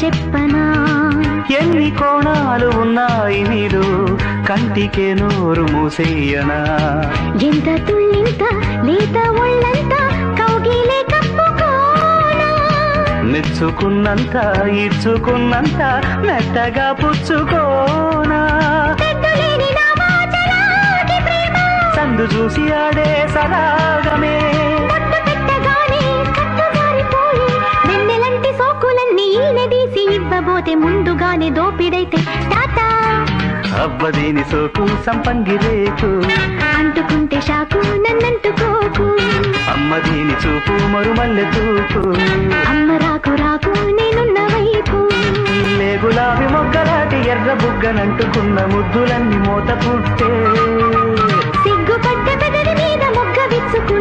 చెప్పనా ఎన్ని కోణాలు ఉన్నాయి నీలో కంటికే నోరు మూసేయనా ఎంత తుళ్ళింత లేత ఒళ్ళంత కౌగిలే కప్పుకోనా మెచ్చుకున్నంత ఇచ్చుకున్నంత మెత్తగా పుచ్చుకోనా పెట్టులేని నా మాటలాగి ప్రేమ సందు చూసి ఆడే సరాగమే ముద్దు పెట్టగానే కట్టుగారిపోయి వెన్నెలంటి సోకులన్నీ ఈనదీసి ఇవ్వబోతే ముందుగానే దోపిడైతే టాటా అవ్వదేని సోకు సంపంగి రేకు అంటుకుంటే షాకు నన్నంటుకోకు అమ్మదీని చూపు మరుమల్లె చూపు అమ్మ రాకు రాకు నేనున్న వైపు ఇల్లే గులాబీ మొగ్గలాంటి ఎర్ర బుగ్గనంటుకున్న ముద్దులన్నీ మూత పుట్టే సిగ్గుపడ్డ పెదవి మీద మొగ్గ విచ్చుకు